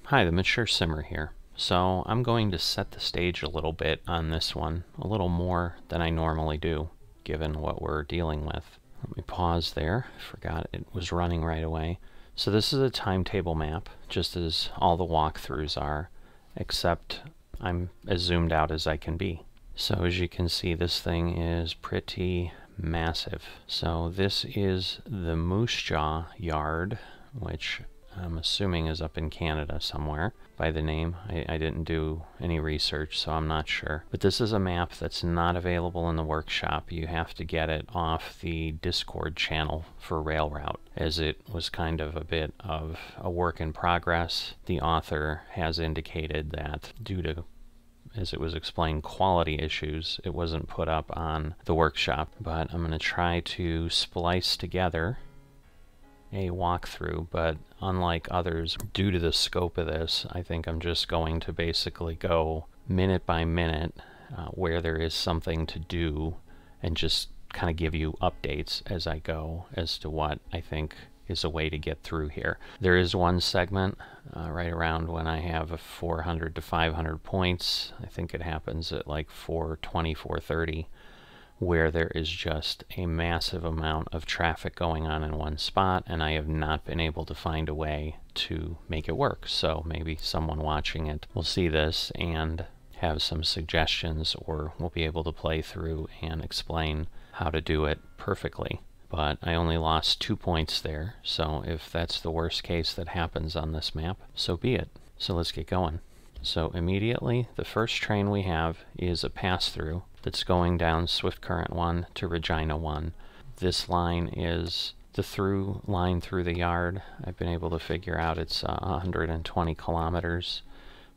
Hi, the Mature Simmer here. So I'm going to set the stage a little bit on this one, a little more than I normally do, given what we're dealing with. Let me pause there. I forgot it was running right away. So this is a timetable map, just as all the walkthroughs are, except I'm as zoomed out as I can be. So as you can see, this thing is pretty massive. So this is the Moosejaw yard, which I'm assuming is up in Canada somewhere by the name. I didn't do any research, so I'm not sure. But this is a map that's not available in the workshop. You have to get it off the Discord channel for Railroute, as it was kind of a bit of a work in progress. The author has indicated that due to, as it was explained, quality issues, it wasn't put up on the workshop. But I'm going to try to splice together a walkthrough, but unlike others, due to the scope of this, I think I'm just going to basically go minute by minute where there is something to do and just kind of give you updates as I go as to what I think is a way to get through here. There is one segment right around when I have 400 to 500 points. I think it happens at like 420, 430. Where there is just a massive amount of traffic going on in one spot, and I have not been able to find a way to make it work. So maybe someone watching it will see this and have some suggestions, or will be able to play through and explain how to do it perfectly. But I only lost 2 points there, so if that's the worst case that happens on this map, so be it. So let's get going. So immediately, the first train we have is a pass-through that's going down Swift Current 1 to Regina 1. This line is the through line through the yard. I've been able to figure out it's 120 kilometers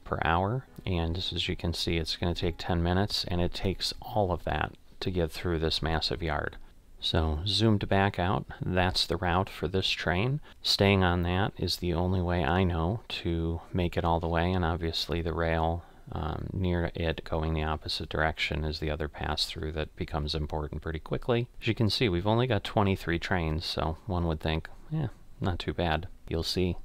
per hour, and as you can see, it's going to take 10 minutes, and it takes all of that to get through this massive yard. So zoomed back out, that's the route for this train. Staying on that is the only way I know to make it all the way, and obviously the rail near it going the opposite direction is the other pass-through that becomes important pretty quickly. As you can see, we've only got 23 trains, so one would think, yeah, not too bad. You'll see.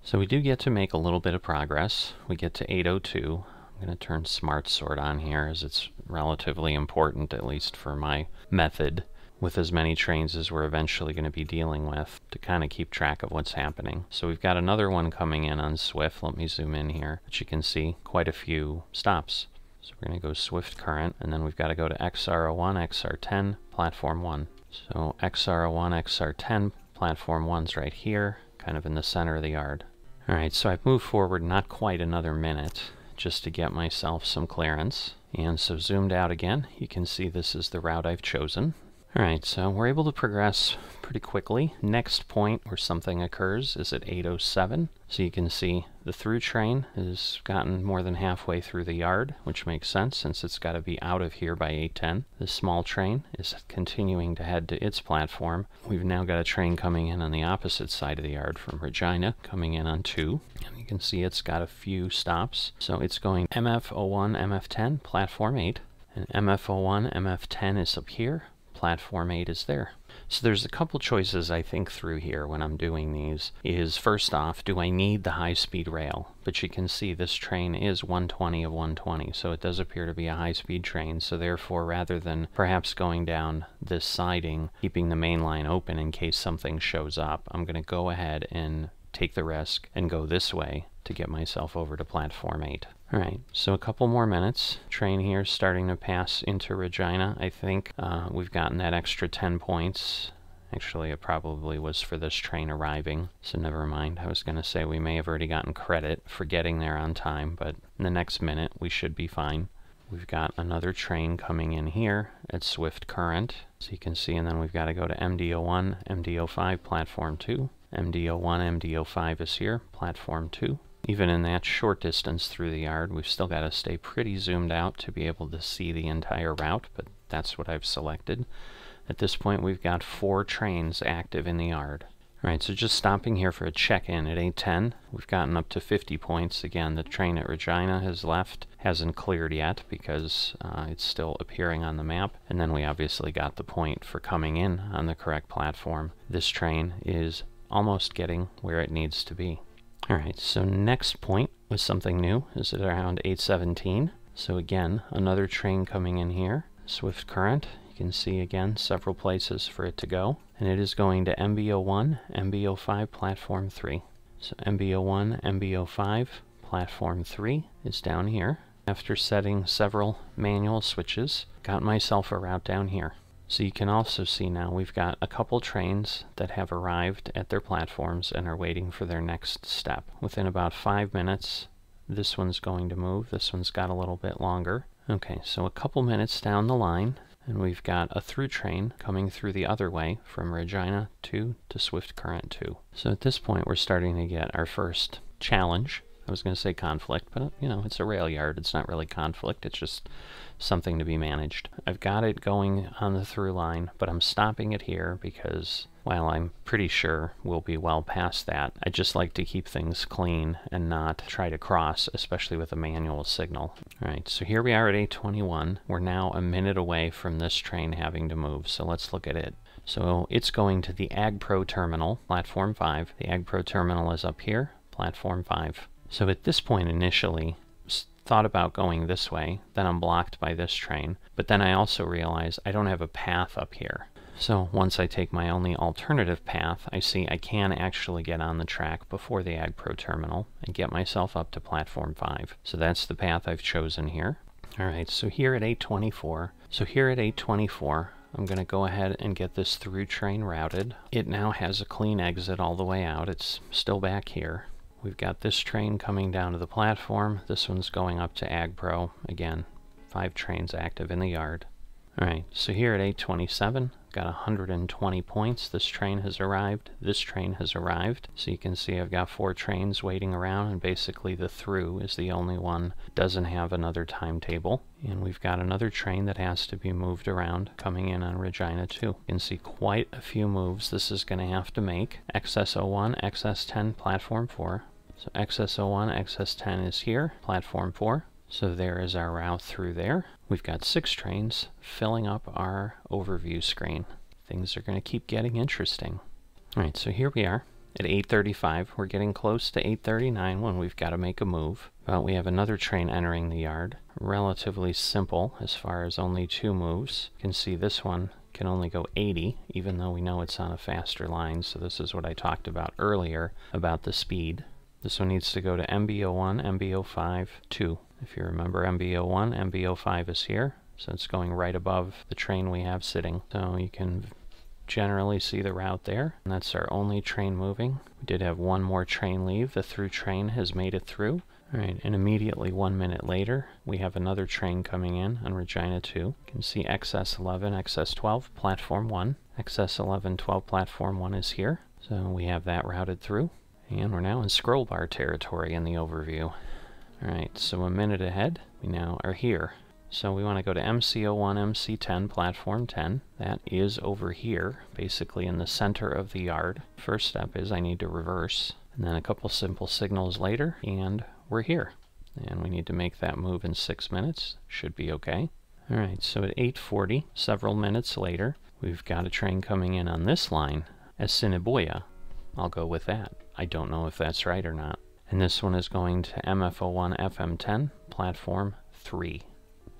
So we do get to make a little bit of progress. We get to 802. I'm going to turn Smart Sort on here, as it's relatively important, at least for my method, with as many trains as we're eventually going to be dealing with, to kind of keep track of what's happening. So we've got another one coming in on Swift. Let me zoom in here. As you can see, quite a few stops. So we're going to go Swift Current, and then we've got to go to XR01, XR10, Platform 1. So XR01, XR10, Platform 1's right here, kind of in the center of the yard. Alright, so I've moved forward not quite another minute, just to get myself some clearance. And so zoomed out again, you can see this is the route I've chosen. Alright, so we're able to progress pretty quickly. Next point where something occurs is at 807. So you can see the through train has gotten more than halfway through the yard, which makes sense since it's got to be out of here by 810. The small train is continuing to head to its platform. We've now got a train coming in on the opposite side of the yard from Regina, coming in on 2. And you can see it's got a few stops. So it's going MF01, MF10, Platform 8. And MF01, MF10 is up here. Platform 8 is there. So there's a couple choices I think through here when I'm doing these. Is first off, do I need the high-speed rail? But you can see this train is 120 of 120, so it does appear to be a high-speed train. So therefore, rather than perhaps going down this siding, keeping the main line open in case something shows up, I'm going to go ahead and take the risk and go this way to get myself over to Platform 8. Alright, so a couple more minutes. Train here starting to pass into Regina. I think we've gotten that extra 10 points. Actually, it probably was for this train arriving, so never mind. I was going to say we may have already gotten credit for getting there on time, but in the next minute we should be fine. We've got another train coming in here at Swift Current, so you can see, and then we've got to go to MD01, MD05, Platform 2. MD01, MD05 is here, Platform 2. Even in that short distance through the yard, we've still got to stay pretty zoomed out to be able to see the entire route, but that's what I've selected. At this point, we've got 4 trains active in the yard. Alright, so just stopping here for a check-in at 810. We've gotten up to 50 points. Again, the train at Regina has left, hasn't cleared yet because it's still appearing on the map. And then we obviously got the point for coming in on the correct platform. This train is almost getting where it needs to be. Alright, so next point was something new. Is it around 8:17? So again, another train coming in here. Swift current. You can see again several places for it to go. And it is going to MB01, MB05, platform 3. So MB01, MB05, platform 3 is down here. After setting several manual switches, got myself a route down here. So you can also see now we've got a couple trains that have arrived at their platforms and are waiting for their next step. Within about 5 minutes, this one's going to move. This one's got a little bit longer. Okay, so a couple minutes down the line, and we've got a through train coming through the other way from Regina 2 to Swift Current 2. So at this point, we're starting to get our first challenge. I was going to say conflict, but you know, it's a rail yard. It's not really conflict. It's just something to be managed. I've got it going on the through line, but I'm stopping it here because, while I'm pretty sure we'll be well past that, I just like to keep things clean and not try to cross, especially with a manual signal. Alright, so here we are at 8:21. We're now a minute away from this train having to move, so let's look at it. So it's going to the AgPro terminal, platform 5. The AgPro terminal is up here, platform 5. So at this point initially, thought about going this way, then I'm blocked by this train, but then I also realize I don't have a path up here. So once I take my only alternative path, I see I can actually get on the track before the AgPro terminal and get myself up to platform 5. So that's the path I've chosen here. Alright, so here at 8:24, I'm going to go ahead and get this through train routed. It now has a clean exit all the way out. It's still back here. We've got this train coming down to the platform. This one's going up to AgPro. Again, 5 trains active in the yard. Alright, so here at 8:27, got 120 points. This train has arrived. This train has arrived. So you can see I've got 4 trains waiting around, and basically the through is the only one that doesn't have another timetable. And we've got another train that has to be moved around coming in on Regina 2. You can see quite a few moves this is going to have to make. XS01, XS10, platform 4. So XS01, XS10 is here, platform 4. So there is our route through there. We've got 6 trains filling up our overview screen. Things are going to keep getting interesting. Alright, so here we are at 8:35. We're getting close to 8:39 when we've got to make a move. But we have another train entering the yard. Relatively simple as far as only 2 moves. You can see this one can only go 80, even though we know it's on a faster line. So this is what I talked about earlier about the speed. This one needs to go to MB01, MB05, 2. If you remember, MB01, MB05 is here, so it's going right above the train we have sitting. So you can generally see the route there, and that's our only train moving. We did have one more train leave. The through train has made it through. Alright, and immediately 1 minute later, we have another train coming in on Regina 2. You can see XS11, XS12, platform 1. XS11, 12, platform 1 is here. So we have that routed through. And we're now in scroll bar territory in the overview. Alright, so a minute ahead, we now are here. So we want to go to MC01, MC10, platform 10. That is over here, basically in the center of the yard. First step is I need to reverse, and then a couple simple signals later, and we're here. And we need to make that move in 6 minutes. Should be okay. Alright, so at 8:40, several minutes later, we've got a train coming in on this line as Siniboya. I'll go with that. I don't know if that's right or not. And this one is going to MF01, FM10, platform 3.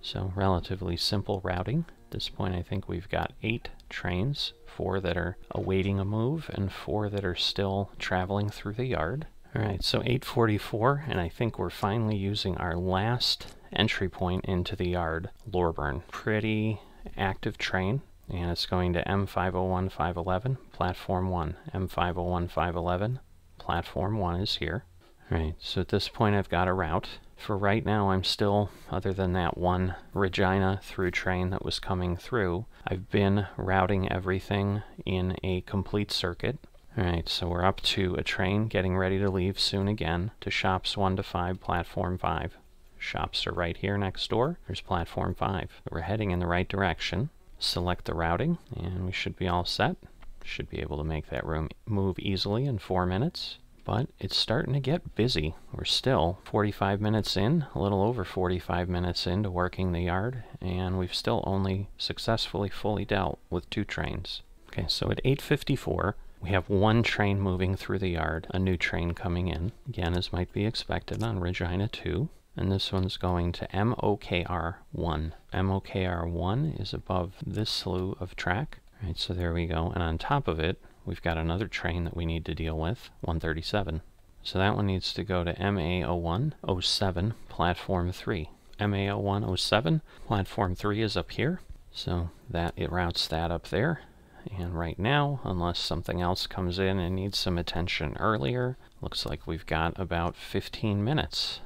So relatively simple routing. At this point I think we've got 8 trains, 4 that are awaiting a move and 4 that are still traveling through the yard. Alright, so 8:44, and I think we're finally using our last entry point into the yard, Lorburn. Pretty active train. And it's going to M501, 511, platform 1. M501, 511, platform 1 is here. Alright, so at this point I've got a route. For right now I'm still, other than that one Regina through train that was coming through, I've been routing everything in a complete circuit. Alright, so we're up to a train getting ready to leave soon again to shops 1 to 5, platform 5. Shops are right here next door. There's platform 5. We're heading in the right direction. Select the routing, and we should be all set. Should be able to make that move easily in 4 minutes. But it's starting to get busy. We're still 45 minutes in, a little over 45 minutes into working the yard, and we've still only successfully fully dealt with 2 trains. Okay, so at 8:54, We have one train moving through the yard, a new train coming in, again as might be expected on Regina 2. And this one's going to MOKR1. MOKR1 is above this slew of track. All right, so there we go. And on top of it, we've got another train that we need to deal with, 137. So that one needs to go to MA0107, platform 3. MA0107, platform 3 is up here. So that it routes that up there. And right now, unless something else comes in and needs some attention earlier, looks like we've got about 15 minutes.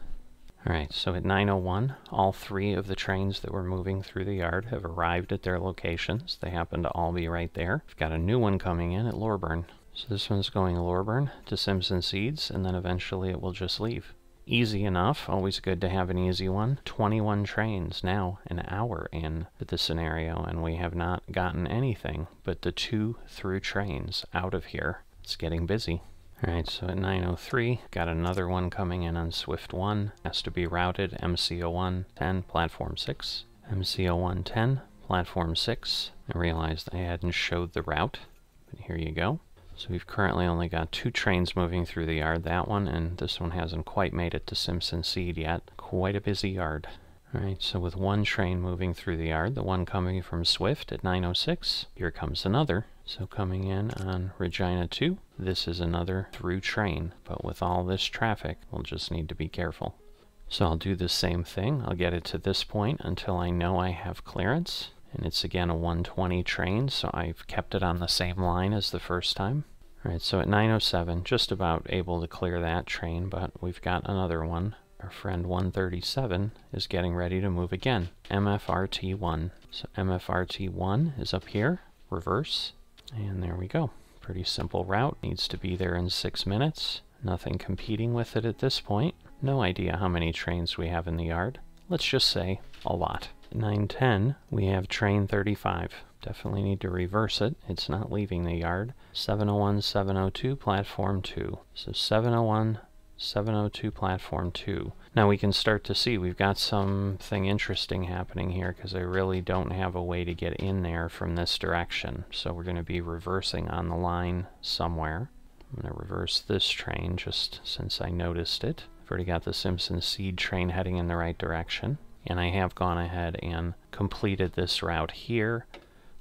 Alright, so at 9:01, all three of the trains that were moving through the yard have arrived at their locations. They happen to all be right there. We've got a new one coming in at Loreburn. So this one's going Loreburn to Simpson Seeds, and then eventually it will just leave. Easy enough, always good to have an easy one. 21 trains now, an hour in the scenario, and we have not gotten anything but the 2 through trains out of here. It's getting busy. Alright, so at 9:03, got another one coming in on Swift 1. Has to be routed MCO110, platform 6. MCO110, platform 6. I realized I hadn't showed the route, but here you go. So we've currently only got 2 trains moving through the yard, that one, and this one hasn't quite made it to Simpson Seed yet. Quite a busy yard. Alright, so with one train moving through the yard, the one coming from Swift at 9:06, here comes another. So coming in on Regina 2, this is another through train, but with all this traffic, we'll just need to be careful. So I'll do the same thing. I'll get it to this point until I know I have clearance. And it's again a 120 train, so I've kept it on the same line as the first time. Alright, so at 9:07, just about able to clear that train, but we've got another one. Our friend 137 is getting ready to move again. MFRT1. So MFRT1 is up here, reverse, and there we go. Pretty simple route. Needs to be there in 6 minutes. Nothing competing with it at this point. No idea how many trains we have in the yard. Let's just say a lot. 9:10, we have train 35. Definitely need to reverse it. It's not leaving the yard. 7:01, 7:02, platform 2. So 7:01, 7:02, platform 2. Now we can start to see we've got something interesting happening here because I really don't have a way to get in there from this direction. So we're going to be reversing on the line somewhere. I'm going to reverse this train just since I noticed it. I've already got the Simpson Seed train heading in the right direction. And I have gone ahead and completed this route here.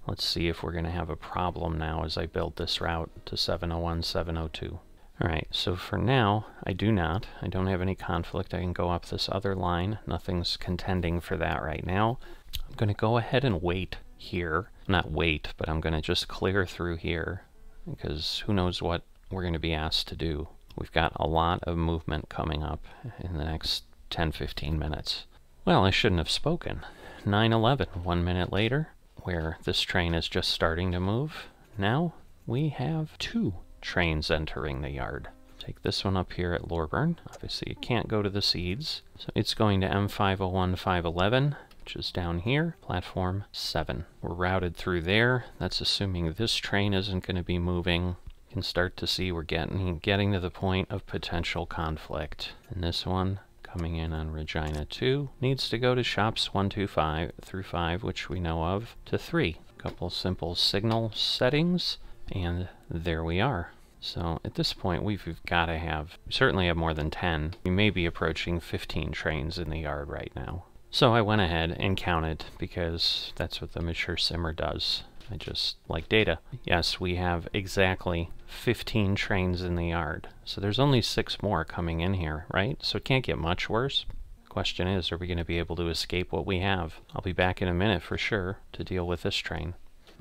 Let's see if we're going to have a problem now as I build this route to 7:01, 7:02. Alright, so for now, I don't have any conflict. I can go up this other line. Nothing's contending for that right now. I'm going to go ahead and wait here. Not wait, but I'm going to just clear through here because who knows what we're going to be asked to do. We've got a lot of movement coming up in the next 10-15 minutes. Well, I shouldn't have spoken. 9:11, 1 minute later, where this train is just starting to move. Now we have 2 trains entering the yard. Take this one up here at Loreburn. Obviously it can't go to the Seeds, so it's going to M501, 511, which is down here, platform 7. We're routed through there. That's assuming this train isn't going to be moving. You can start to see we're getting to the point of potential conflict. And this one, coming in on Regina 2, needs to go to shops 125 through 5, which we know of, to 3. Couple simple signal settings, and there we are. So at this point we've got to certainly have more than 10. We may be approaching 15 trains in the yard right now. So I went ahead and counted because that's what the mature simmer does. I just like data. Yes, we have exactly 15 trains in the yard. So there's only 6 more coming in here, right? So it can't get much worse. The question is, are we going to be able to escape what we have? I'll be back in a minute for sure to deal with this train.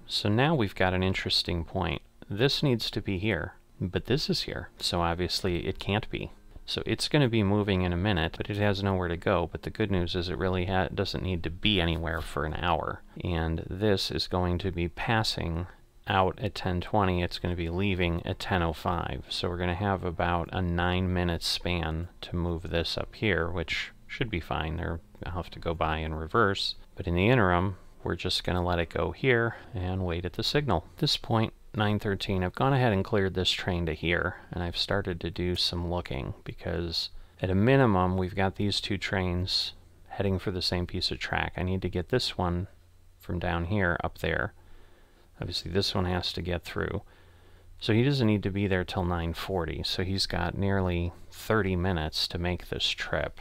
So now we've got an interesting point. This needs to be here, but this is here. So obviously it can't be. So it's going to be moving in a minute, but it has nowhere to go. But the good news is it really doesn't need to be anywhere for an hour. And this is going to be passing out at 10:20. It's going to be leaving at 10:05. So we're going to have about a 9-minute span to move this up here, which should be fine. I'll have to go by in reverse. But in the interim, we're just going to let it go here and wait at the signal. At this point, 9:13, I've gone ahead and cleared this train to here, and I've started to do some looking because at a minimum we've got these 2 trains heading for the same piece of track. I need to get this one from down here up there. Obviously this one has to get through. So he doesn't need to be there till 9:40, so he's got nearly 30 minutes to make this trip.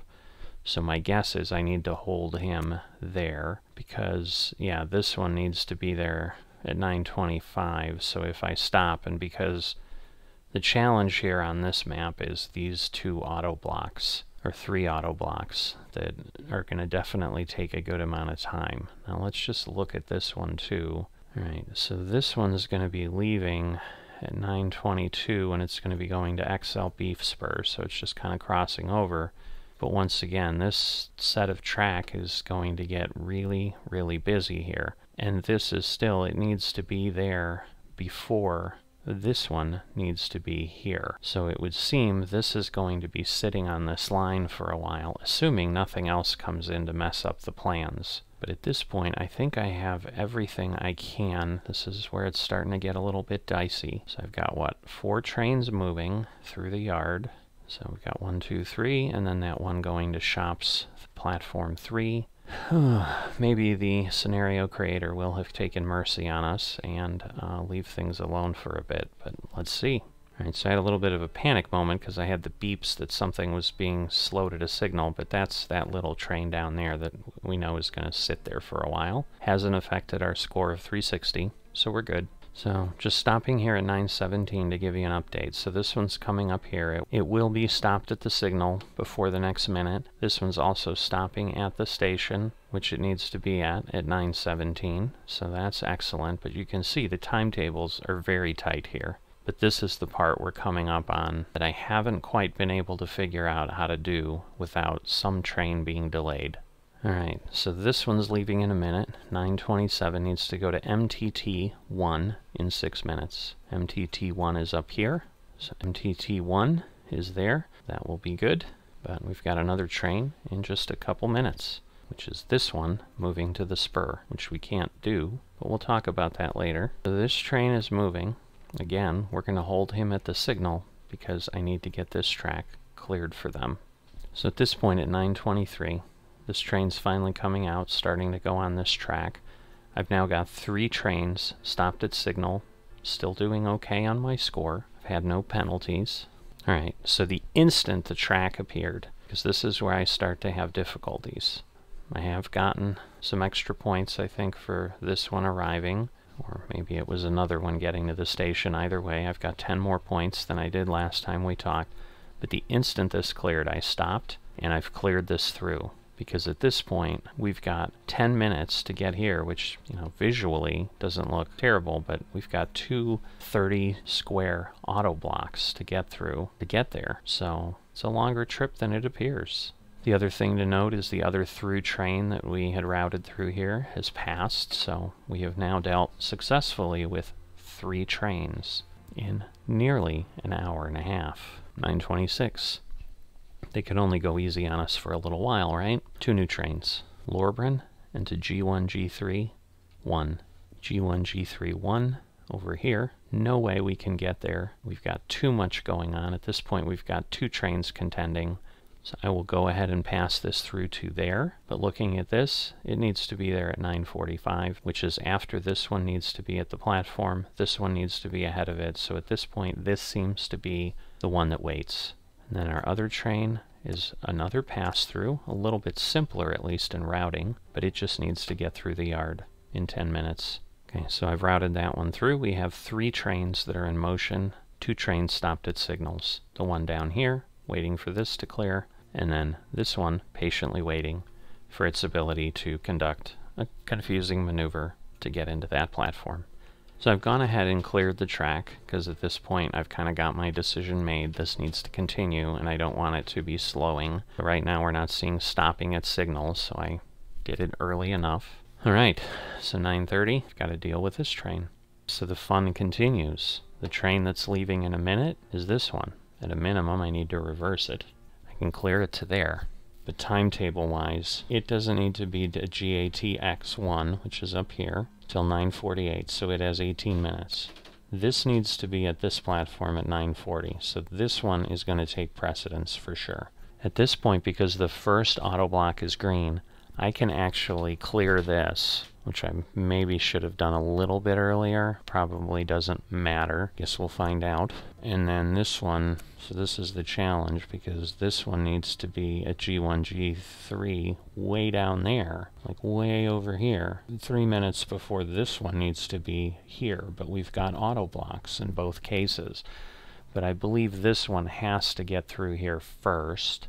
So my guess is I need to hold him there because, yeah, this one needs to be there at 9:25. So if I stop, and because the challenge here on this map is these 2 auto blocks, or 3 auto blocks, that are going to definitely take a good amount of time. Now let's just look at this one too. Alright, so this one's going to be leaving at 9:22, and it's going to be going to XL Beef Spur, so it's just kind of crossing over. But once again, this set of track is going to get really, really busy here. And this is still, it needs to be there before this one needs to be here. So it would seem this is going to be sitting on this line for a while, assuming nothing else comes in to mess up the plans. But at this point, I think I have everything I can. This is where it's starting to get a little bit dicey. So I've got, what, 4 trains moving through the yard. So we've got 1, 2, 3, and then that one going to shops, platform 3. Maybe the scenario creator will have taken mercy on us and leave things alone for a bit, but let's see. Alright, so I had a little bit of a panic moment because I had the beeps that something was being slowed at a signal, but that's that little train down there that we know is going to sit there for a while. Hasn't affected our score of 360, so we're good. So just stopping here at 9:17 to give you an update. So this one's coming up here. It will be stopped at the signal before the next minute. This one's also stopping at the station, which it needs to be at 9:17. So that's excellent. But you can see the timetables are very tight here. But this is the part we're coming up on that I haven't quite been able to figure out how to do without some train being delayed. Alright, so this one's leaving in a minute. 9:27 needs to go to MTT1 in 6 minutes. MTT1 is up here, so MTT1 is there. That will be good, but we've got another train in just a couple minutes, which is this one moving to the spur, which we can't do, but we'll talk about that later. So this train is moving. Again, we're going to hold him at the signal because I need to get this track cleared for them. So at this point at 9:23, this train's finally coming out, starting to go on this track. I've now got 3 trains stopped at signal, still doing okay on my score. I've had no penalties. Alright, so the instant the track appeared, because this is where I start to have difficulties. I have gotten some extra points, I think, for this one arriving, or maybe it was another one getting to the station. Either way, I've got 10 more points than I did last time we talked. But the instant this cleared, I stopped, and I've cleared this through. Because at this point, we've got 10 minutes to get here, which, you know, visually doesn't look terrible, but we've got 2 30-square auto blocks to get through to get there. So it's a longer trip than it appears. The other thing to note is the other through train that we had routed through here has passed, so we have now dealt successfully with 3 trains in nearly an hour and a half. 9:26. They could only go easy on us for a little while, right? 2 new trains. Lorbrun into G1, G3, 1. G1, G3, 1 over here. No way we can get there. We've got too much going on. At this point, we've got 2 trains contending. So I will go ahead and pass this through to there. But looking at this, it needs to be there at 9:45, which is after this one needs to be at the platform. This one needs to be ahead of it. So at this point, this seems to be the one that waits. And then our other train is another pass-through, a little bit simpler at least in routing, but it just needs to get through the yard in 10 minutes. Okay, so I've routed that one through. We have 3 trains that are in motion, 2 trains stopped at signals. The one down here, waiting for this to clear, and then this one patiently waiting for its ability to conduct a confusing maneuver to get into that platform. So I've gone ahead and cleared the track, because at this point I've kind of got my decision made. This needs to continue, and I don't want it to be slowing. But right now we're not seeing stopping at signals, so I did it early enough. Alright, so 9:30, I've got to deal with this train. So the fun continues. The train that's leaving in a minute is this one. At a minimum, I need to reverse it. I can clear it to there. But timetable-wise, it doesn't need to be a GATX1, which is up here, till 9:48, so it has 18 minutes. This needs to be at this platform at 9:40, so this one is going to take precedence for sure. At this point, because the first auto block is green, I can actually clear this which I maybe should have done a little bit earlier. Probably doesn't matter. Guess we'll find out. And then this one, so this is the challenge, because this one needs to be at G1, G3 way down there, like way over here. 3 minutes before this one needs to be here, but we've got auto blocks in both cases. But I believe this one has to get through here first.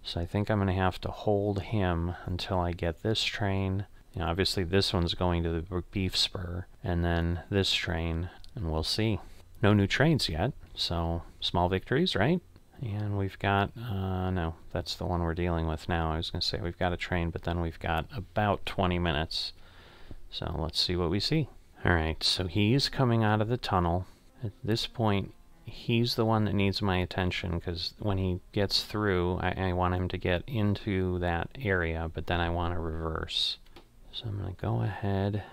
So I think I'm going to have to hold him until I get this train. You know, obviously this one's going to the beef spur, and then this train, and we'll see. No new trains yet, so small victories, right? And we've got, no, that's the one we're dealing with now. I was going to say we've got a train, but then we've got about 20 minutes. So let's see what we see. All right, so he's coming out of the tunnel. At this point, he's the one that needs my attention, because when he gets through, I want him to get into that area, but then I want to reverse. So I'm going to go ahead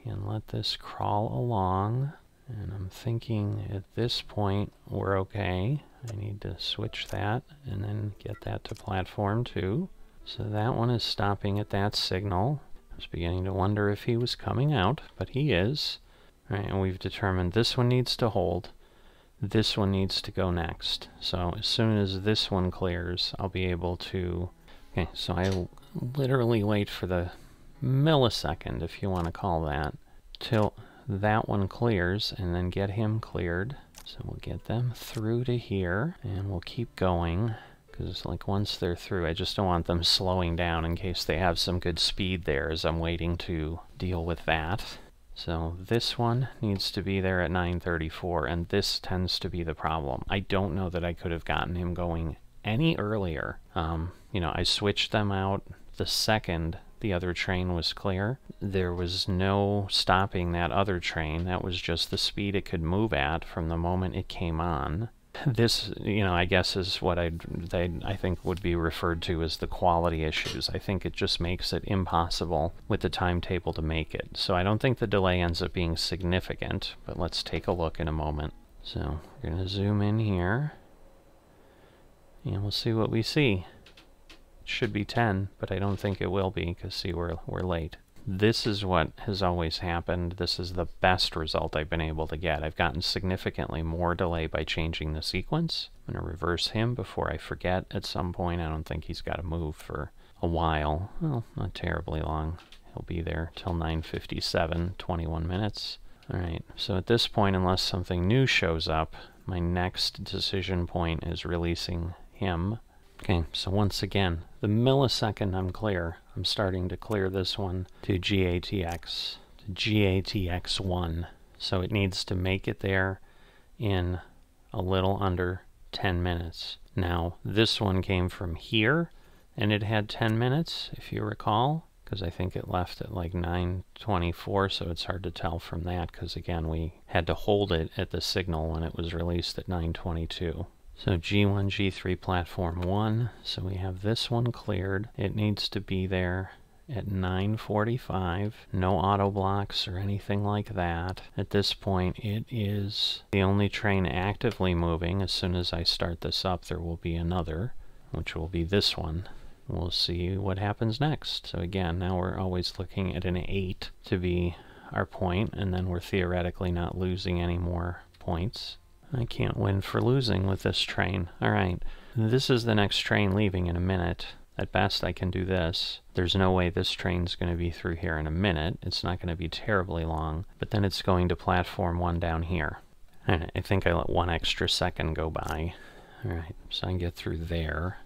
and let this crawl along. And I'm thinking at this point we're okay. I need to switch that and then get that to platform 2. So that one is stopping at that signal. I was beginning to wonder if he was coming out, but he is. All right, and we've determined this one needs to hold. This one needs to go next. So as soon as this one clears, I'll be able to... Okay, so I literally wait for the millisecond, if you want to call that, till that one clears, and then get him cleared. So we'll get them through to here, and we'll keep going, because like once they're through, I just don't want them slowing down in case they have some good speed there as I'm waiting to deal with that. So this one needs to be there at 9:34, and this tends to be the problem. I don't know that I could have gotten him going any earlier. You know, I switched them out the second the other train was clear. There was no stopping that other train. That was just the speed it could move at from the moment it came on. This, you know, I guess is what I think would be referred to as the quality issues. I think it just makes it impossible with the timetable to make it. So I don't think the delay ends up being significant, but let's take a look in a moment. So we're going to zoom in here, and we'll see what we see. It should be 10, but I don't think it will be, because see, we're late. This is what has always happened. This is the best result I've been able to get. I've gotten significantly more delay by changing the sequence. I'm going to reverse him before I forget at some point. I don't think he's got to move for a while. Well, not terribly long. He'll be there till 9:57, 21 minutes. All right, so at this point, unless something new shows up, my next decision point is releasing him. Okay, so once again, the millisecond I'm clear, I'm starting to clear this one to GATX, to GATX1. So it needs to make it there in a little under 10 minutes. Now, this one came from here, and it had 10 minutes, if you recall, because I think it left at like 9:24, so it's hard to tell from that, because again, we had to hold it at the signal when it was released at 9:22. So G1, G3 platform 1, so we have this one cleared. It needs to be there at 9:45. No auto blocks or anything like that. At this point, it is the only train actively moving. As soon as I start this up, there will be another, which will be this one. We'll see what happens next. So again, now we're always looking at an 8 to be our point, and then we're theoretically not losing any more points. I can't win for losing with this train. All right, this is the next train leaving in a minute. At best, I can do this. There's no way this train's going to be through here in a minute. It's not going to be terribly long, but then it's going to platform 1 down here. And I think I let 1 extra second go by. All right, so I can get through there.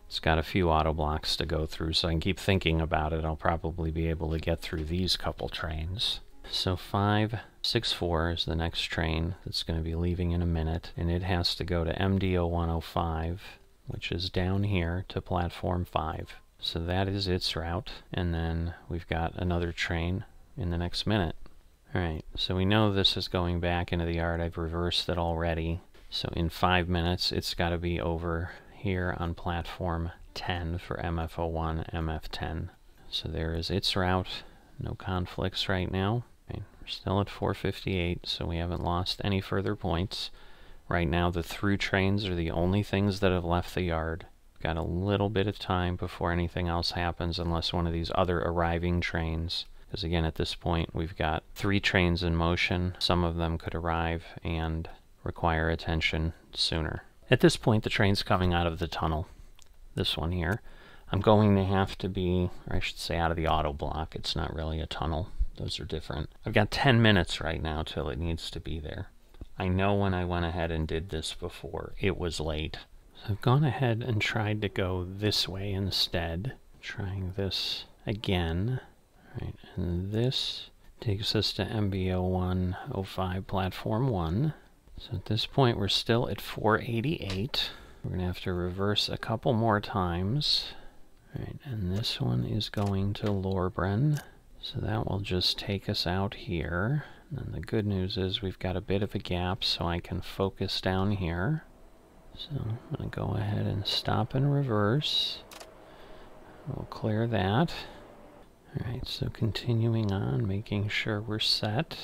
It's got a few auto blocks to go through, so I can keep thinking about it. I'll probably be able to get through these couple trains. So 564 is the next train that's going to be leaving in a minute, and it has to go to MDO 105, which is down here, to platform 5. So that is its route, and then we've got another train in the next minute. Alright, so we know this is going back into the yard. I've reversed it already. So in 5 minutes, it's got to be over here on platform 10 for MF01, MF10. So there is its route. No conflicts right now. Okay, we're still at 4:58, so we haven't lost any further points. Right now, the through trains are the only things that have left the yard. Got a little bit of time before anything else happens, unless one of these other arriving trains Because again, at this point, we've got 3 trains in motion. Some of them could arrive and require attention sooner. At this point, the train's coming out of the tunnel. This one here. I'm going to have to be, or I should say, out of the auto block. It's not really a tunnel. Those are different. I've got 10 minutes right now till it needs to be there. I know when I went ahead and did this before, it was late. So I've gone ahead and tried to go this way instead. Trying this again. Right, and this takes us to MB0105 Platform 1. So at this point, we're still at 488. We're going to have to reverse a couple more times. Right, and this one is going to Lorbren, so that will just take us out here. And the good news is we've got a bit of a gap, so I can focus down here. So I'm going to go ahead and stop and reverse. We'll clear that. Alright, so continuing on, making sure we're set.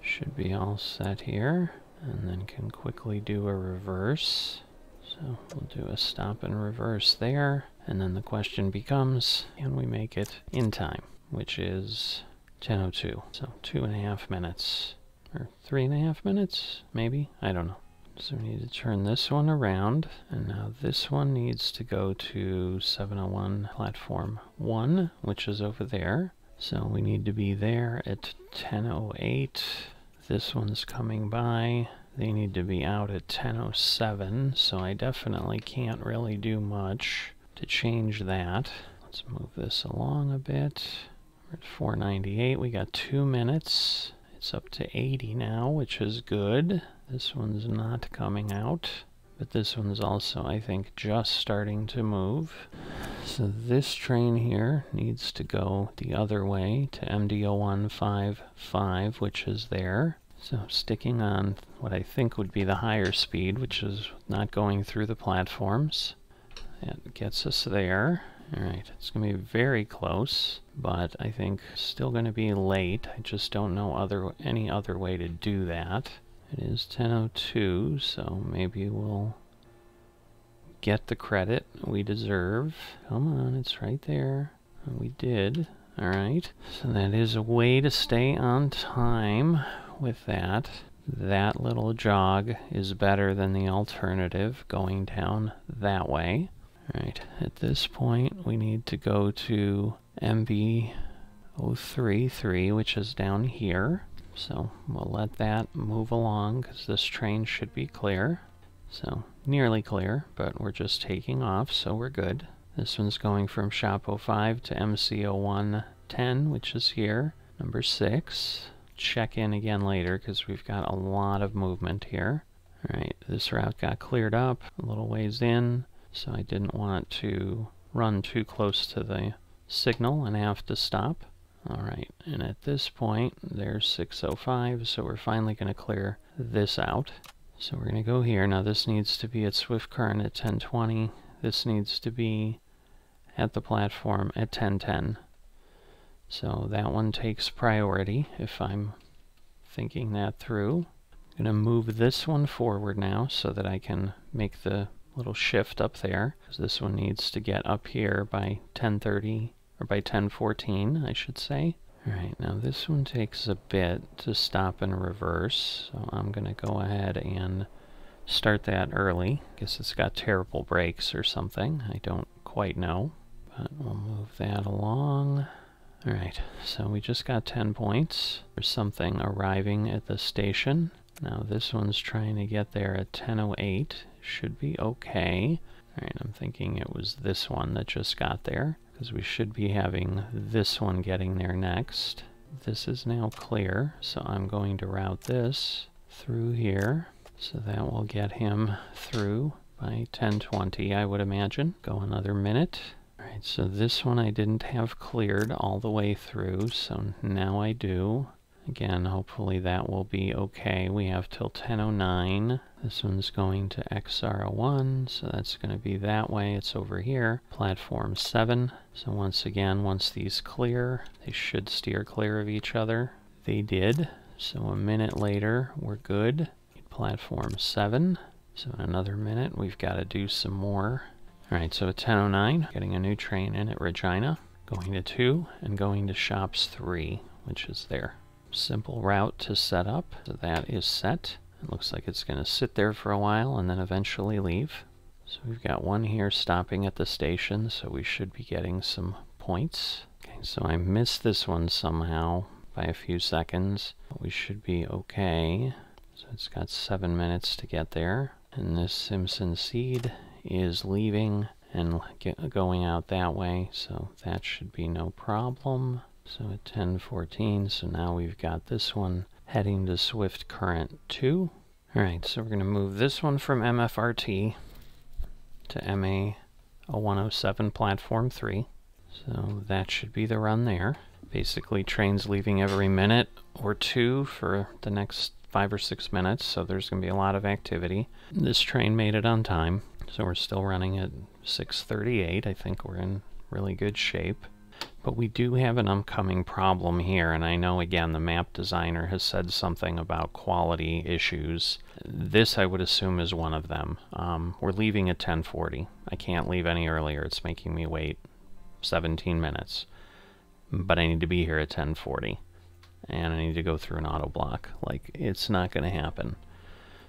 Should be all set here. And then can quickly do a reverse. So we'll do a stop and reverse there. And then the question becomes, can we make it in time? Which is 10:02. So 2.5 minutes. Or 3.5 minutes, maybe? I don't know. So we need to turn this one around. And now this one needs to go to 701 Platform 1, which is over there. So we need to be there at 10:08. This one's coming by. They need to be out at 10:07, so I definitely can't really do much to change that. Let's move this along a bit. We're at 498. We got 2 minutes. It's up to 80 now, which is good. This one's not coming out, but this one's also, I think, just starting to move. So this train here needs to go the other way to MD0155, which is there. So sticking on what I think would be the higher speed, which is not going through the platforms. That gets us there. Alright, it's going to be very close, but I think still going to be late. I just don't know any other way to do that. It is 10:02, so maybe we'll get the credit we deserve. Come on, it's right there. We did. Alright, so that is a way to stay on time with that. That little jog is better than the alternative, going down that way. Alright, at this point we need to go to MB033, which is down here. So we'll let that move along because this train should be clear. So nearly clear, but we're just taking off, so we're good. This one's going from Shop 05 to MC0110, which is here, number 6. Check in again later because we've got a lot of movement here. Alright, this route got cleared up a little ways in, so I didn't want to run too close to the signal and have to stop. Alright, and at this point, there's 605, so we're finally going to clear this out. So we're going to go here. Now this needs to be at Swift Current at 1020. This needs to be at the platform at 1010. So that one takes priority if I'm thinking that through. I'm going to move this one forward now so that I can make the little shift up there, because this one needs to get up here by 10:30, or by 10:14, I should say. Alright, now this one takes a bit to stop and reverse, so I'm going to go ahead and start that early. Guess it's got terrible brakes or something, I don't quite know, but we'll move that along. Alright, so we just got 10 points. There's something arriving at the station. Now this one's trying to get there at 10:08. Should be okay. Alright, I'm thinking it was this one that just got there, because we should be having this one getting there next. This is now clear, so I'm going to route this through here. So that will get him through by 10:20, I would imagine. Go another minute. Alright, so this one I didn't have cleared all the way through, so now I do. Again, hopefully that will be okay. We have till 10:09. This one's going to XR01, so that's going to be that way. It's over here, platform 7. So once again, once these clear, they should steer clear of each other. They did. So a minute later, we're good. Platform 7. So in another minute, we've got to do some more. Alright, so at 10:09, getting a new train in at Regina. going to 2, and going to shops 3, which is there. Simple route to set up. So that is set. It looks like it's going to sit there for a while and then eventually leave. So we've got one here stopping at the station, so we should be getting some points. Okay, so I missed this one somehow by a few seconds. But we should be okay. So it's got 7 minutes to get there. And this Simpson seed is leaving and going out that way, so that should be no problem. So at 10:14, so now we've got this one heading to Swift Current 2. Alright, so we're going to move this one from MFRT to MA0107 Platform 3. So that should be the run there. Basically, trains leaving every minute or two for the next 5 or 6 minutes, so there's going to be a lot of activity. This train made it on time, so we're still running at 6:38. I think we're in really good shape. But we do have an upcoming problem here, and I know, again, the map designer has said something about quality issues. This, I would assume, is one of them. We're leaving at 10:40. I can't leave any earlier. It's making me wait 17 minutes. But I need to be here at 10:40. And I need to go through an auto block. Like, it's not going to happen.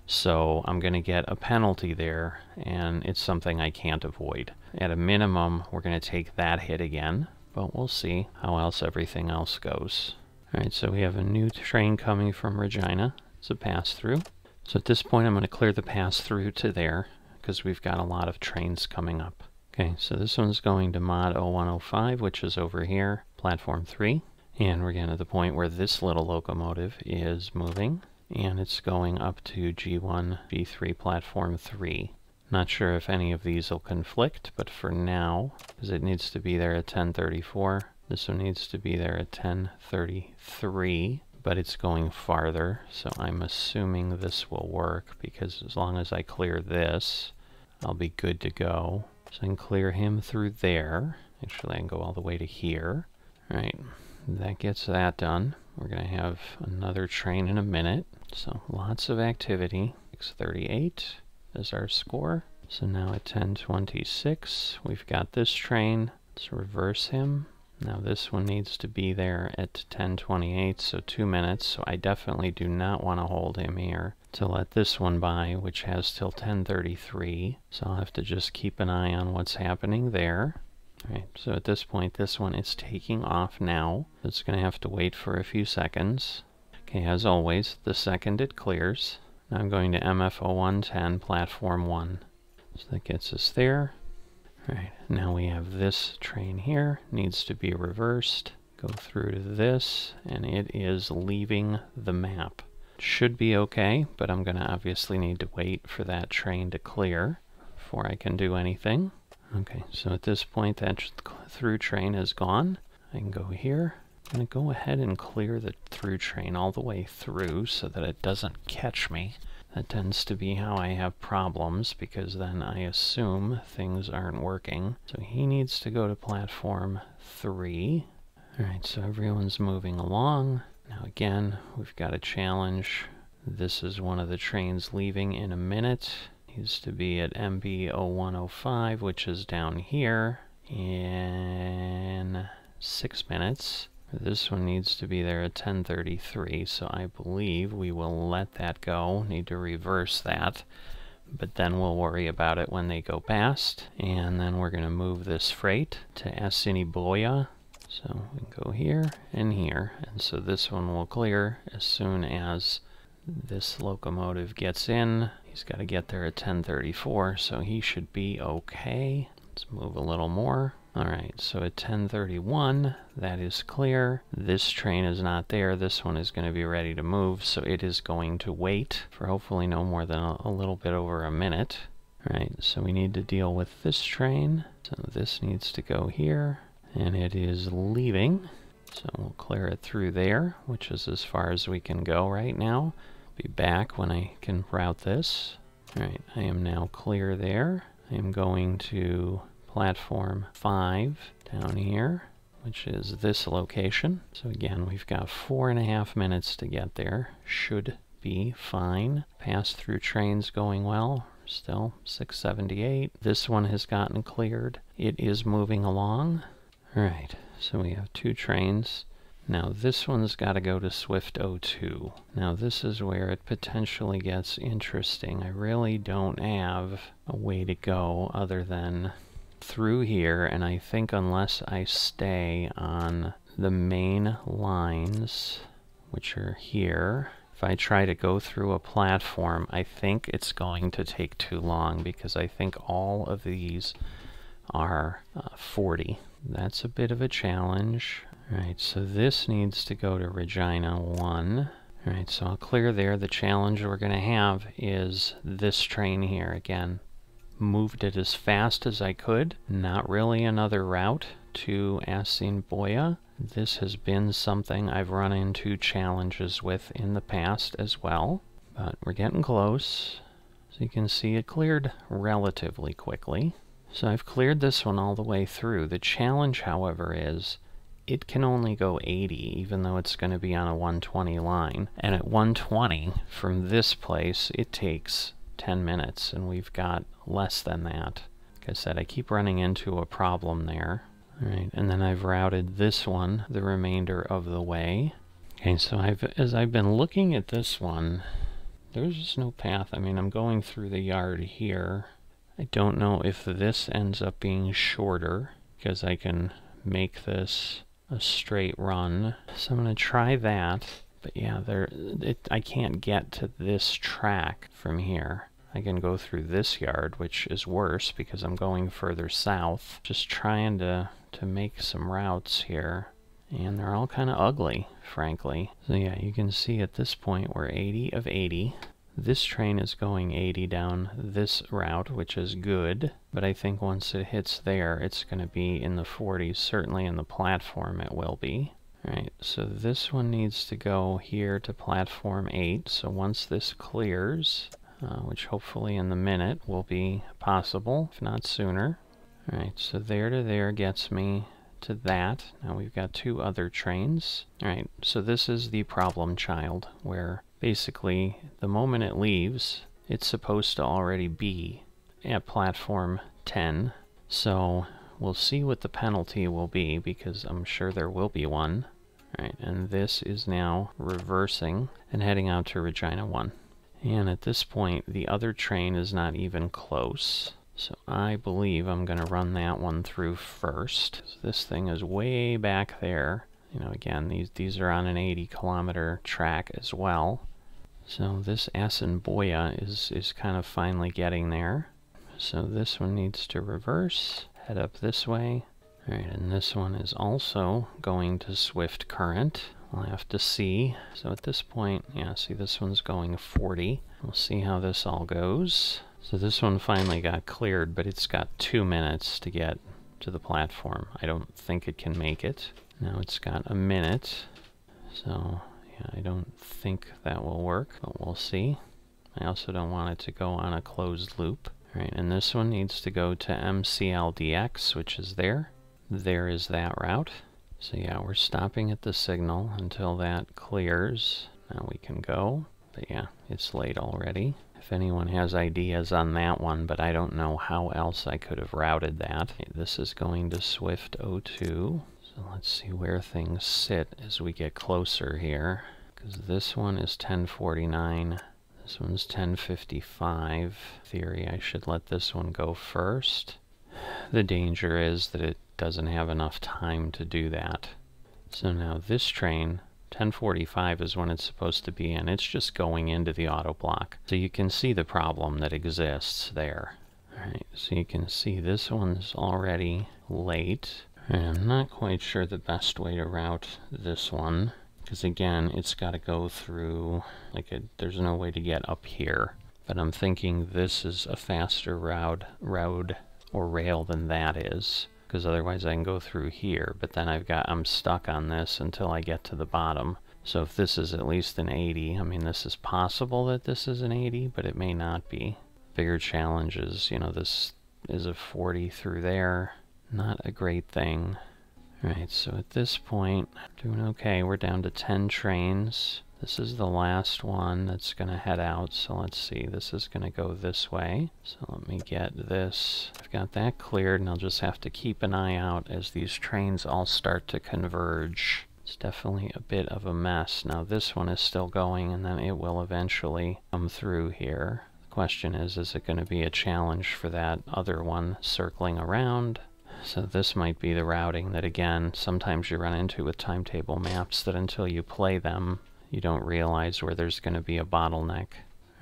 So I'm going to get a penalty there, and it's something I can't avoid. At a minimum, we're going to take that hit again, but we'll see how else everything else goes. Alright, so we have a new train coming from Regina. It's a pass-through. So at this point, I'm going to clear the pass-through to there, because we've got a lot of trains coming up. Okay, so this one's going to mod 0105, which is over here, platform 3. And we're getting to the point where this little locomotive is moving, and it's going up to G1, B3, platform 3. Not sure if any of these will conflict, but for now, because it needs to be there at 10:34, this one needs to be there at 10:33, but it's going farther, so I'm assuming this will work, because as long as I clear this, I'll be good to go. So I can clear him through there. Actually, I can go all the way to here. Alright. That gets that done. We're going to have another train in a minute. So lots of activity. 6:38 is our score. So now at 10:26, we've got this train. Let's reverse him. Now this one needs to be there at 10:28, so 2 minutes. So I definitely do not want to hold him here to let this one by, which has till 10:33. So I'll have to just keep an eye on what's happening there. Alright, so at this point, this one is taking off now. It's going to have to wait for a few seconds. Okay, as always, the second it clears, now I'm going to MF0110, platform 1. So that gets us there. Alright, now we have this train here, needs to be reversed. Go through to this, and it is leaving the map. Should be okay, but I'm going to obviously need to wait for that train to clear before I can do anything. Okay, so at this point that through train is gone. I can go here. I'm going to go ahead and clear the through train all the way through so that it doesn't catch me. That tends to be how I have problems, because then I assume things aren't working. So he needs to go to platform 3. Alright, so everyone's moving along. Now again, we've got a challenge. This is one of the trains leaving in a minute. Needs to be at MB0105, which is down here, in 6 minutes. This one needs to be there at 10:33, so I believe we will let that go. Need to reverse that, but then we'll worry about it when they go past. And then we're going to move this freight to Assiniboia. So we can go here and here, and so this one will clear as soon as this locomotive gets in. He's got to get there at 10:34, so he should be okay. Let's move a little more. Alright, so at 10:31, that is clear. This train is not there. This one is going to be ready to move, so it is going to wait for hopefully no more than a little bit over a minute. Alright, so we need to deal with this train. So this needs to go here, and it is leaving. So we'll clear it through there, which is as far as we can go right now. Be back when I can route this. Alright, I am now clear there. I am going to platform 5 down here, which is this location. So again, we've got 4.5 minutes to get there. Should be fine. Pass through trains going well. Still 6:78. This one has gotten cleared. It is moving along. Alright, so we have 2 trains. Now this one's got to go to Swift 02. Now this is where it potentially gets interesting. I really don't have a way to go other than through here, and I think unless I stay on the main lines, which are here, if I try to go through a platform, I think it's going to take too long because I think all of these are 40. That's a bit of a challenge. Alright, so this needs to go to Regina 1. Alright, so I'll clear there. The challenge we're going to have is this train here again. Moved it as fast as I could. Not really another route to Asinboya. This has been something I've run into challenges with in the past as well. But we're getting close. So you can see it cleared relatively quickly. So I've cleared this one all the way through. The challenge, however, is it can only go 80, even though it's going to be on a 120 line. And at 120, from this place, it takes 10 minutes, and we've got less than that. Like I said, I keep running into a problem there. Alright, and then I've routed this one the remainder of the way. Okay, so as I've been looking at this one, there's just no path. I mean, I'm going through the yard here. I don't know if this ends up being shorter, because I can make this a straight run. So I'm going to try that. But yeah, I can't get to this track from here. I can go through this yard, which is worse because I'm going further south. Just trying to make some routes here. And they're all kind of ugly, frankly. So yeah, you can see at this point we're 80 of 80. This train is going 80 down this route, which is good. But I think once it hits there, it's going to be in the 40s. Certainly in the platform it will be. Alright, so this one needs to go here to platform 8. So once this clears, which hopefully in the minute will be possible, if not sooner. Alright, so there to there gets me to that. Now we've got 2 other trains. Alright, so this is the problem child, where basically the moment it leaves, it's supposed to already be at platform 10. So we'll see what the penalty will be, because I'm sure there will be one. Alright, and this is now reversing and heading out to Regina 1. And at this point, the other train is not even close. So I believe I'm going to run that one through first. So this thing is way back there. You know, again, these are on an 80-kilometer track as well. So this Asinboya is kind of finally getting there. So this one needs to reverse, head up this way. Alright, and this one is also going to Swift Current. We'll have to see. So at this point, yeah, see this one's going 40. We'll see how this all goes. So this one finally got cleared, but it's got 2 minutes to get to the platform. I don't think it can make it. Now it's got a minute. So yeah, I don't think that will work, but we'll see. I also don't want it to go on a closed loop. Alright, and this one needs to go to MCLDX, which is there. There is that route. So yeah, we're stopping at the signal until that clears. Now we can go. But yeah, it's late already. If anyone has ideas on that one, but I don't know how else I could have routed that. Okay, this is going to Swift 02. So let's see where things sit as we get closer here. Because this one is 1049. This one's 1055. In theory, I should let this one go first. The danger is that it doesn't have enough time to do that. So now this train, 1045 is when it's supposed to be, and it's just going into the auto block. So you can see the problem that exists there. Alright, so you can see this one's already late. And I'm not quite sure the best way to route this one, because again, it's got to go through, there's no way to get up here. But I'm thinking this is a faster road or rail than that is, because otherwise I can go through here, but then I'm stuck on this until I get to the bottom. So if this is at least an 80, I mean, this is possible that this is an 80, but it may not be. Bigger challenges, you know, this is a 40 through there. Not a great thing. Alright, so at this point, doing okay. We're down to 10 trains. This is the last one that's going to head out, so let's see, this is going to go this way. So let me get this. I've got that cleared, and I'll just have to keep an eye out as these trains all start to converge. It's definitely a bit of a mess. Now this one is still going, and then it will eventually come through here. The question is it going to be a challenge for that other one circling around? So this might be the routing that, again, sometimes you run into with timetable maps, that until you play them, you don't realize where there's going to be a bottleneck.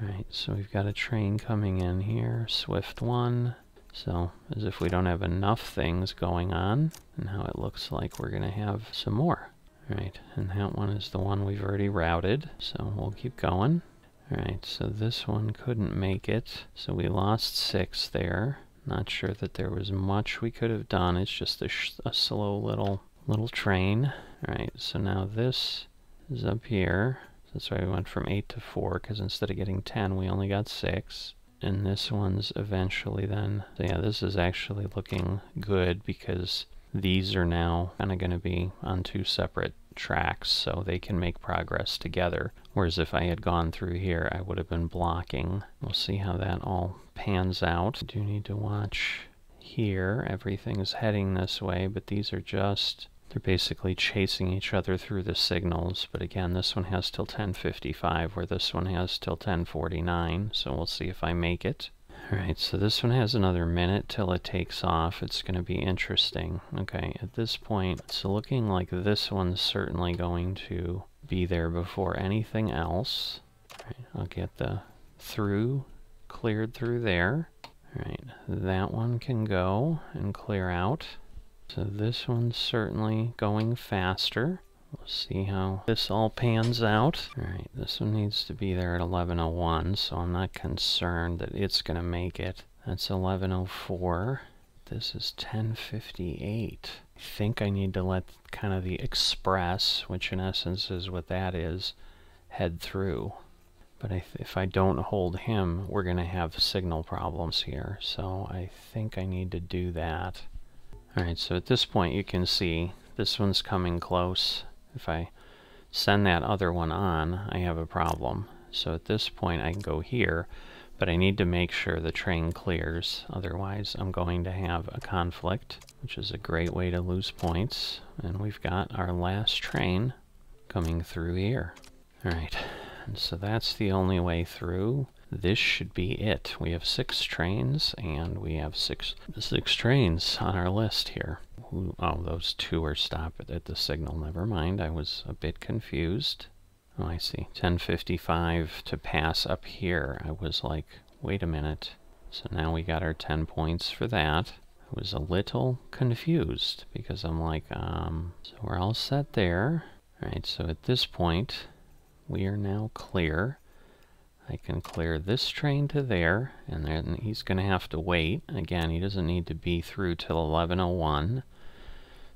Alright, so we've got a train coming in here, Swift 1. So, as if we don't have enough things going on, now it looks like we're going to have some more. Alright, and that one is the one we've already routed, so we'll keep going. Alright, so this one couldn't make it, so we lost 6 there. Not sure that there was much we could have done, it's just a slow little train. Alright, so now this is up here. That's why we went from 8 to 4, because instead of getting 10, we only got 6. And this one's eventually then... So yeah, this is actually looking good, because these are now kind of going to be on 2 separate tracks, so they can make progress together. Whereas if I had gone through here, I would have been blocking. We'll see how that all pans out. I do need to watch here. Everything's heading this way, but these are just... They're basically chasing each other through the signals, but again, this one has till 10:55, where this one has till 10:49, so we'll see if I make it. Alright, so this one has another minute till it takes off. It's going to be interesting. Okay, at this point, it's looking like this one's certainly going to be there before anything else. Alright, I'll get the through cleared through there. Alright, that one can go and clear out. So this one's certainly going faster. We'll see how this all pans out. Alright, this one needs to be there at 11:01, so I'm not concerned that it's going to make it. That's 11:04. This is 10:58. I think I need to let kind of the express, which in essence is what that is, head through. But if I don't hold him, we're going to have signal problems here. So I think I need to do that. Alright, so at this point you can see this one's coming close. If I send that other one on, I have a problem. So at this point I can go here, but I need to make sure the train clears. Otherwise I'm going to have a conflict, which is a great way to lose points. And we've got our last train coming through here. Alright, and so that's the only way through. This should be it. We have 6 trains, and we have six trains on our list here. Oh, those 2 are stopped at the signal. Never mind, I was a bit confused. Oh, I see. 10:55 to pass up here. I was like, wait a minute. So now we got our 10 points for that. I was a little confused, because I'm like, so we're all set there. Alright, so at this point, we are now clear. I can clear this train to there, and then he's going to have to wait. Again, he doesn't need to be through till 11:01,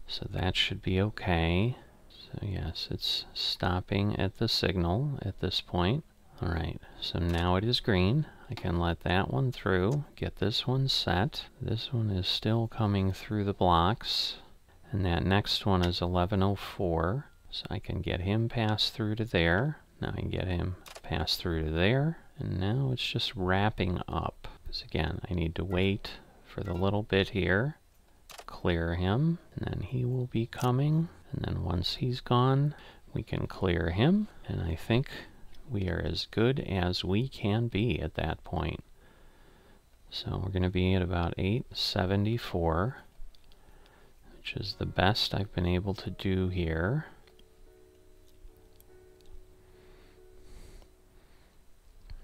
so that should be okay. So yes, it's stopping at the signal at this point. Alright, so now it is green. I can let that one through, get this one set. This one is still coming through the blocks, and that next one is 11:04, so I can get him passed through to there. Now I can get him passed through to there, and now it's just wrapping up. Because again, I need to wait for the little bit here, clear him, and then he will be coming. And then once he's gone, we can clear him, and I think we are as good as we can be at that point. So we're going to be at about 874, which is the best I've been able to do here.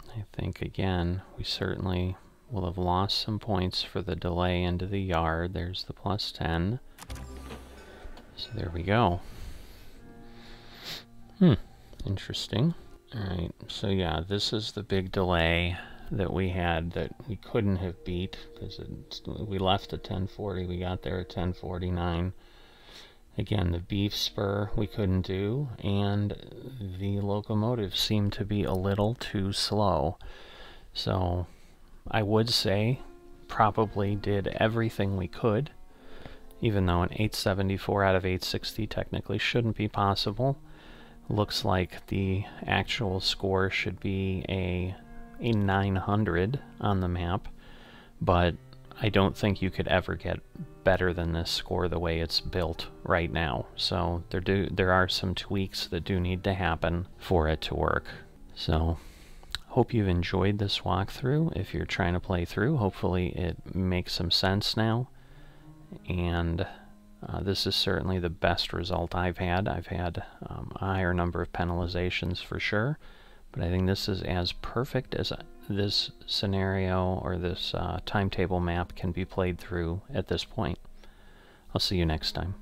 I think, again, we certainly will have lost some points for the delay into the yard. There's the +10. So there we go. Interesting. Alright, so yeah, this is the big delay that we had that we couldn't have beat, because we left at 10:40, we got there at 10:49. Again, the beef spur we couldn't do, and the locomotive seemed to be a little too slow. So I would say probably did everything we could, even though an 874 out of 860 technically shouldn't be possible. Looks like the actual score should be a 900 on the map, but I don't think you could ever get better than this score the way it's built right now. So there are some tweaks that do need to happen for it to work. So hope you've enjoyed this walkthrough. If you're trying to play through, hopefully it makes some sense now. And this is certainly the best result I've had. I've had a higher number of penalizations for sure, but I think this is as perfect as this scenario or this timetable map can be played through at this point. I'll see you next time.